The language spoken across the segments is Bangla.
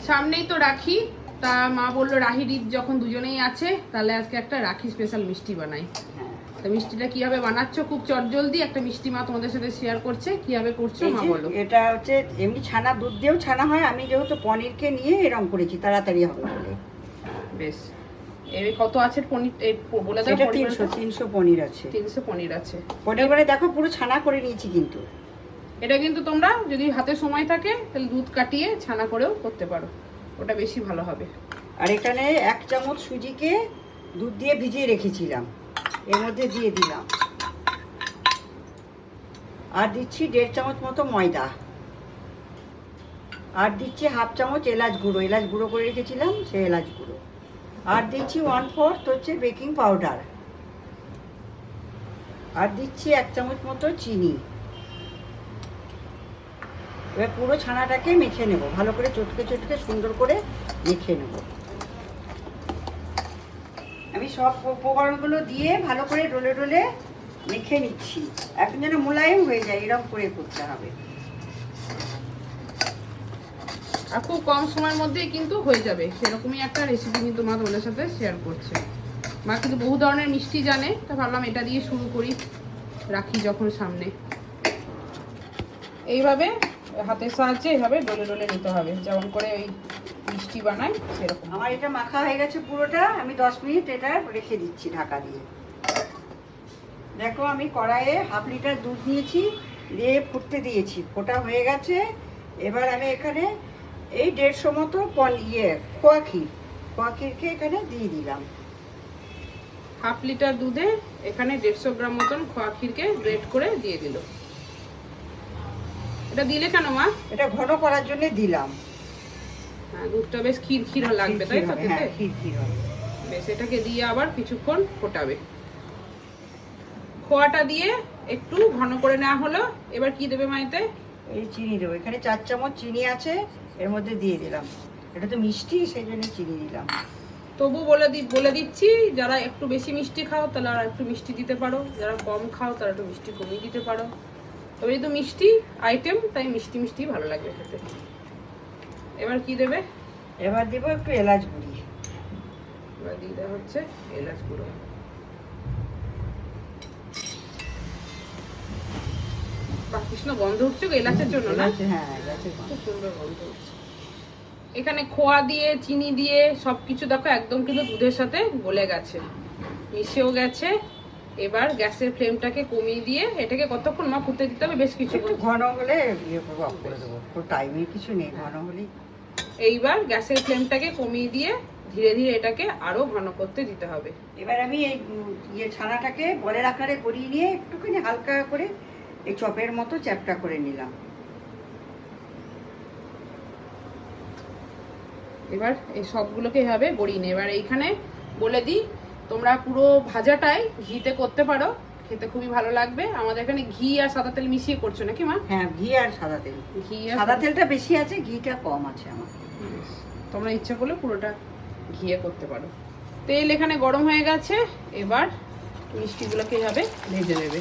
সামনেই তো রাখি, তা মা বললো রাহির ঈদ যখন দুজনেই আছে তাহলে আজকে একটা রাখি স্পেশাল মিষ্টি বানাই। তা মিষ্টিটা কিভাবে বানাচ্ছ খুব চটজলদি একটা মিষ্টি মা তোমাদের সাথে শেয়ার করছে, কিভাবে করছো মা বলো। এটা হচ্ছে এমনি ছানা, দুধ দিয়েও ছানা হয়, আমি যেহেতু পনিরকে নিয়ে এরকম করেছি তাড়াতাড়ি হবে বলে। বেশ, এর কত আছে পনির বলে দাও। এটা 300 পনির আছে। 300 পনির আছে। পনির করে দেখো পুরো ছানা করে নিয়েছি কিন্তু। এটা কিন্তু তোমরা যদি হাতে সময় থাকে তাহলে দুধ কাটিয়ে ছানা করেও করতে পারো, ওটা বেশি ভালো হবে। আর এখানে 1 চামচ সুজিকে দুধ দিয়ে ভিজিয়ে রেখেছিলাম, এর মধ্যে দিয়ে দিলাম। আর দিচ্ছি 1.5 চামচ মতো ময়দা। আর দিচ্ছি 1/2 চামচ এলাচ গুঁড়ো করে রেখেছিলাম, সেই এলাচ গুঁড়ো। আর দিচ্ছি 1/4 হচ্ছে বেকিং পাউডার। আর দিচ্ছি 1 চামচ মতো চিনি। এবার পুরো ছানাটাকে মেখে নেব, ভালো করে চটকে সুন্দর করে মেখে নেব। আমি সব উপকরণগুলো দিয়ে ভালো করে ডলে মেখে নিচ্ছি, এখন যেন মোলায়েম হয়ে যায়, এরকম করে করতে হবে। আর খুব কম সময়ের মধ্যেই কিন্তু হয়ে যাবে, সেরকমই একটা রেসিপি কিন্তু মা তোমাদের সাথে শেয়ার করছে। মা কিন্তু বহু ধরনের মিষ্টি জানে, তা ভাবলাম এটা দিয়ে শুরু করি, রাখি যখন সামনে। এইভাবে হাতের সাহায্যে এইভাবে ডলে নিতে হবে, যেমন করে ওই মিষ্টি বানাই সেরকম। আমার এটা মাখা হয়ে গেছে পুরোটা, আমি 10 মিনিট এটা রেখে দিচ্ছি ঢাকা দিয়ে। দেখো আমি কড়াইয়ে 1/2 লিটার দুধ নিয়েছি, দিয়ে ফুটতে দিয়েছি, ফোটা হয়ে গেছে। এবার আমি এখানে এই 150 মতো খোয়া ক্ষীরকে এখানে দিয়ে দিলাম। 1/2 লিটার দুধে এখানে 150 গ্রাম মতন খোয়া ক্ষীরকে গ্রেট করে দিয়ে দিল। এটা দিলে কেন মা? এটা ঘন করার জন্য দিলাম। হ্যাঁ, দুধটা বেশ ক্ষীর লাগবে, তাই তো? হ্যাঁ, ক্ষীর হবে। বেশ, এটাকে দিয়ে আবার কিছুক্ষণ ফোটাবে। খোয়াটা দিয়ে একটু ঘন করে নেওয়া হলো, এবার কি দেবে মাইতে? এই চিনি দেবো, এখানে 4 চামচ চিনি আছে, এর মধ্যে দিয়ে দিলাম। এটা তো মিষ্টি, সেই জন্য চিনি দিলাম। তবু বলে দিচ্ছি, যারা একটু বেশি মিষ্টি খাও তাহলে আর একটু মিষ্টি দিতে পারো, যারা কম খাও তারা একটু মিষ্টি কমিয়ে দিতে পারো। তবে যেহেতু মিষ্টি আইটেম তাই মিষ্টি ভালো লাগবে খেতে। এবার কি দেবে? এবার দেবো একটু এলাচ গুঁড়ি। এবার দিয়ে দেওয়া হচ্ছে এলাচ গুঁড়ো। কৃষ্ণ গন্ধ উঠছে এলাচের জন্য না? হ্যাঁ, এলাচের খুব সুন্দর গন্ধ উঠছে। এখানে খোয়া দিয়ে চিনি দিয়ে সবকিছু দেখো একদম কিন্তু দুধের সাথে গলে গেছে, মিশেও গেছে। এবার গ্যাসের ফ্লেমটাকে কমিয়ে দিয়ে এটাকে কতক্ষণ মা ফুটতে দিতে হবে? বেশ কিছু ঘন হলে অফ করে দেবো, টাইমের কিছু নেই, ঘন হলেই। এইবার গ্যাসের ফ্লেমটাকে কমিয়ে দিয়ে ধীরে ধীরে এটাকে আরো ঘন করতে দিতে হবে। এবার আমি এই ছানাটাকে বলের আকারে গড়িয়ে নিয়ে একটুখানি হালকা করে এই চপের মতো চ্যাপটা করে নিলাম। এবার এই সবগুলোকে এভাবে গড়িয়ে নিই। এবার এইখানে বলে দিই, তোমরা পুরো ভাজাটাই ঘিতে করতে পারো, খেতে খুবই ভালো লাগবে। আমাদের এখানে ঘি আর সাদা তেল মিশিয়ে করছো নাকি মা? হ্যাঁ, ঘি আর সাদা তেল। ঘি আর সাদা তেলটা বেশি আছে, ঘিটা কম আছে আমার। তোমরা ইচ্ছা করলে পুরোটা ঘিয়ে করতে পারো। তেল এখানে গরম হয়ে গেছে, এবার মিষ্টিগুলোকে এভাবে ভেজে নেবে।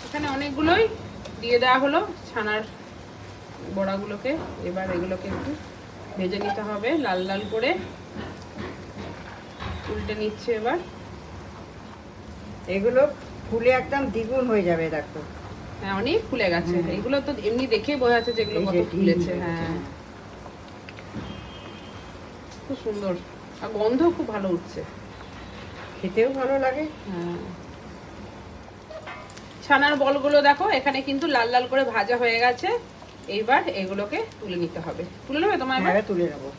এখানে অনেকগুলোই দিয়ে দেওয়া হলো ছানার বড়াগুলোকে। এবার এগুলোকে একটু ভেজে নিতে হবে লাল লাল করে। উল্টে নিচ্ছে এবার। এগুলো ফুলে একদম দ্বিগুণ হয়ে যাবে, দেখো। হ্যাঁ, অনেক ফুলে গেছে। এগুলো তো এমনি দেখেই বোঝা যাচ্ছে যেগুলো কত ফুলেছে। হ্যাঁ, খুব সুন্দর, আর গন্ধ খুব ভালো উঠছে, খেতেও ভালো লাগে। হ্যাঁ। ছানার বলগুলো দেখো এখানে কিন্তু লাল লাল করে ভাজা হয়ে গেছে। এইবার এগুলোকে তুলে নিতে হবে। তুলে নেবে তোমার? হ্যাঁ, তুলে নেবো।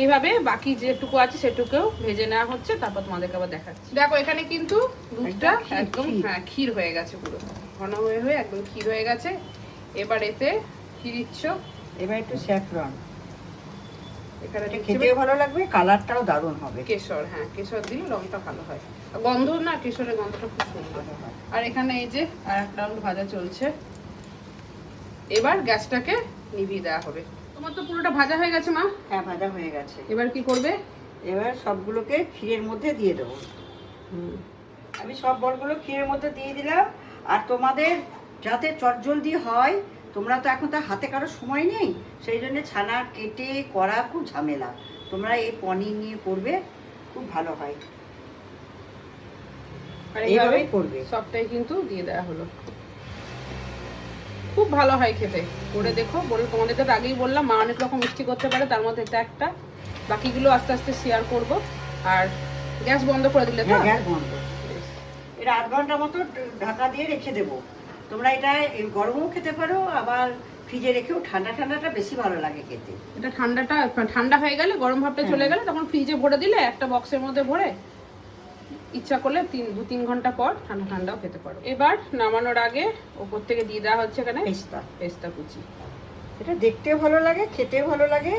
এইভাবে বাকি যেটুকু আছে সেটুকুও ভেজে নেওয়া হচ্ছে, তারপর তোমাদেরকে আবার দেখাচ্ছি। দেখো এখানে কিন্তু দুধটা একদম ক্ষীর হয়ে গেছে, পুরো ঘন হয়ে একদম ক্ষীর হয়ে গেছে। এবার এতে কি দিচ্ছ? এবার একটু স্যাফরন। এখানে খেতেও ভালো লাগবে, কালারটাও দারুণ হবে। কেশর, হ্যাঁ কেশর দিলে রংটা ভালো হয়, গন্ধ না, কেশরের গন্ধটা খুব সুন্দর হয়। আর এখানে এই যে আর এক রাউন্ড ভাজা চলছে। এবার গ্যাসটাকে নিভিয়ে দেওয়া হবে। তোমার তো পুরোটা ভাজা হয়ে গেছে মা? হ্যাঁ, ভাজা হয়ে গেছে। এবার কি করবে? এবার সবগুলোকে ক্ষীরের মধ্যে দিয়ে দেবো। আমি সব বলগুলো ক্ষীরের মধ্যে দিয়ে দিলাম। আর তোমাদের যাতে চটজলদি হয়। তোমরা তো এখন তো হাতে কারো সময় নেই, সেই জন্য ছানা কেটে করা খুব ঝামেলা। তোমরা এই পনির নিয়ে করবে, খুব ভালো হয়। আর এইভাবেই এইভাবে করবে। সবটাই কিন্তু দিয়ে দেওয়া হলো, খুব ভালো হয় খেতে। করে দেখো, বলে তোমাদের তো আগেই বললাম মা অনেক রকম মিষ্টি করতে পারে, তার মধ্যে এটা একটা। বাকিগুলো আস্তে আস্তে শেয়ার করব। আর গ্যাস বন্ধ করে দিলে তো? হ্যাঁ, গ্যাস বন্ধ। এটা 8 ঘন্টা মতো ঢাকা দিয়ে রেখে দেবো। তোমরা এটা গরমও খেতে পারো, আবার ফ্রিজে রেখেও। ঠান্ডা ঠান্ডাটা বেশি ভালো লাগে খেতে। এটা ঠান্ডা হয়ে গেলে, গরম ভাবটা চলে গেলে তখন ফ্রিজে ভরে দিলে, একটা বক্সের মধ্যে ভরে ইচ্ছা করলে 2-3 ঘন্টা পর ঠান্ডা ঠান্ডাও খেতে পারো। এবার নামানোর আগে ওপর থেকে দিয়ে দেওয়া হচ্ছে এখানে পেস্তা কুচি। এটা দেখতেও ভালো লাগে, খেতেও ভালো লাগে।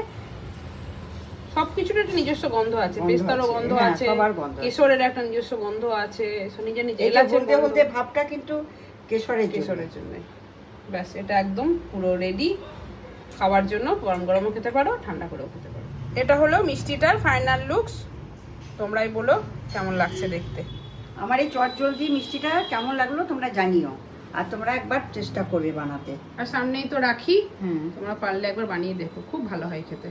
সবকিছুর একটা নিজস্ব গন্ধ আছে, গন্ধ পেস্তারও আছে, গন্ধ হ্যাঁ, আছে, সবার গন্ধ আছে। কেশরের একটা নিজস্ব গন্ধ আছে, নিজের নিজের এটা এলাচের বলতে গন্ধ। বলতে ভাবটা কিন্তু কেশরের কেশরের জন্য। ব্যাস, এটা একদম পুরো রেডি খাওয়ার জন্য। গরম গরমও খেতে পারো, ঠান্ডা করেও খেতে পারো। এটা হলো মিষ্টিটার ফাইনাল লুকস। তোমরাই বলো কেমন লাগছে দেখতে। আমার এই চটজলদি মিষ্টিটা কেমন লাগলো তোমরা জানিও। আর তোমরা একবার চেষ্টা করবে বানাতে। আর সামনেই তো রাখি, হুম। তোমরা পারলে একবার বানিয়ে দেখো, খুব ভালো হয় খেতে।